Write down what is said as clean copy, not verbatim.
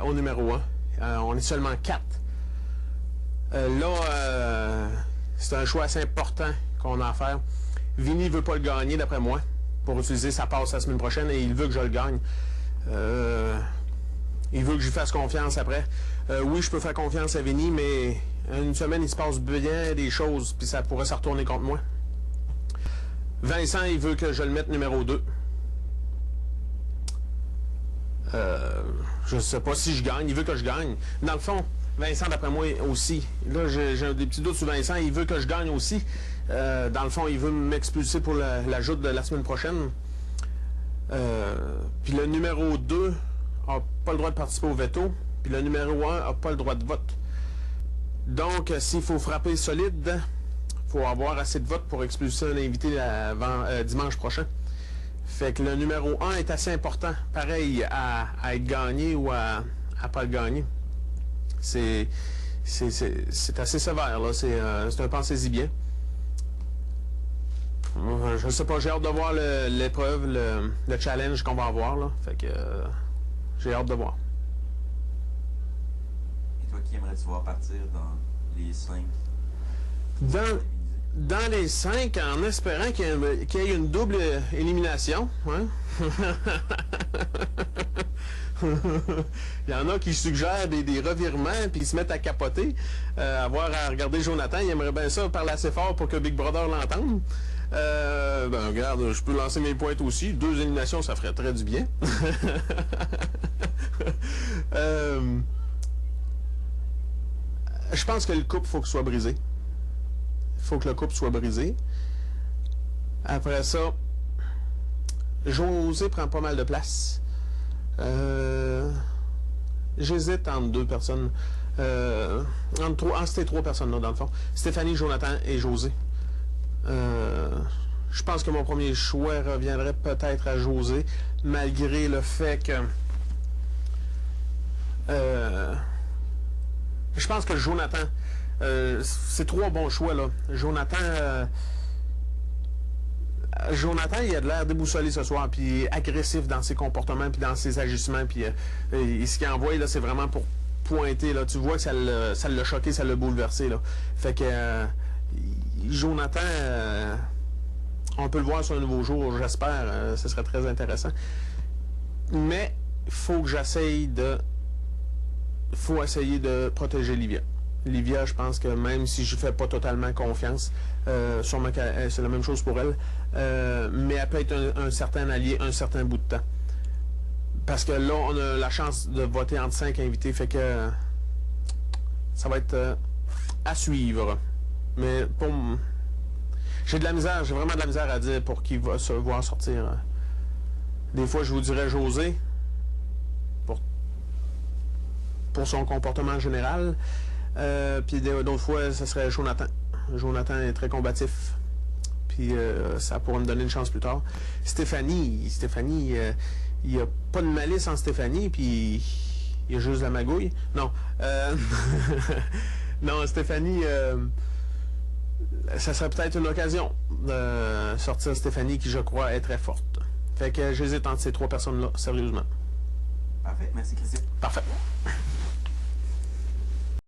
au numéro 1. On est seulement 4. Là, c'est un choix assez important qu'on a à faire. Vinny ne veut pas le gagner, d'après moi, pour utiliser sa passe la semaine prochaine, et il veut que je le gagne. Il veut que je lui fasse confiance après. Oui, je peux faire confiance à Vinny, mais une semaine, il se passe bien des choses, puis ça pourrait se retourner contre moi. Vincent, il veut que je le mette numéro 2. Je ne sais pas si je gagne. Il veut que je gagne. Dans le fond, Vincent, d'après moi, aussi. Là, j'ai des petits doutes sur Vincent. Il veut que je gagne aussi. Dans le fond, il veut m'expulser pour la joute de la semaine prochaine. Puis le numéro 2 n'a pas le droit de participer au veto. Puis le numéro 1 n'a pas le droit de vote. Donc, s'il faut frapper solide, il faut avoir assez de votes pour expulser un invité avant dimanche prochain. Fait que le numéro 1 est assez important, pareil, à être gagné ou à pas le gagner. C'est assez sévère, là. C'est un pensez-y bien. Je sais pas, j'ai hâte de voir l'épreuve, le challenge qu'on va avoir, là. Fait que j'ai hâte de voir. Et toi, qui aimerais-tu voir partir dans les 5? Dans les 5, en espérant qu'il y ait une double élimination. Hein? Il y en a qui suggèrent des revirements puis ils se mettent à capoter, avoir à regarder Jonathan. Il aimerait bien ça parler assez fort pour que Big Brother l'entende. Ben regarde, je peux lancer mes pointes aussi. 2 éliminations, ça ferait très du bien. Je pense que le couple, faut qu'il soit brisé. Il faut que le couple soit brisé. Après ça, José prend pas mal de place. J'hésite entre 2 personnes. Entre ces 3 personnes-là, dans le fond. Stéphanie, Jonathan et José. Je pense que mon premier choix reviendrait peut-être à José, malgré le fait que... je pense que Jonathan... c'est 3 bons choix, là. Jonathan, il a de l'air déboussolé ce soir, puis agressif dans ses comportements, puis dans ses agissements, puis ce qu'il envoie, là, c'est vraiment pour pointer, là. Tu vois que ça l'a choqué, ça l'a bouleversé, là. Fait que Jonathan, on peut le voir sur un nouveau jour, j'espère, ce serait très intéressant. Mais il faut que j'essaye de... faut essayer de protéger Livia. Livia, je pense que même si je ne fais pas totalement confiance, sûrement que c'est la même chose pour elle, mais elle peut être un certain allié un certain bout de temps. Parce que là, on a la chance de voter entre 5 invités, fait que ça va être à suivre. Mais pour... j'ai vraiment de la misère à dire pour qui va se voir sortir. Des fois, je vous dirais José, pour son comportement général. Puis d'autres fois, ce serait Jonathan. Jonathan est très combatif. Puis ça pourrait me donner une chance plus tard. Stéphanie, il n'y a pas de malice en Stéphanie, puis il y a juste la magouille. Non. Non, Stéphanie, ça serait peut-être une occasion de sortir Stéphanie, qui je crois est très forte. Fait que j'hésite entre ces 3 personnes-là, sérieusement. Parfait, merci Christian. Parfait.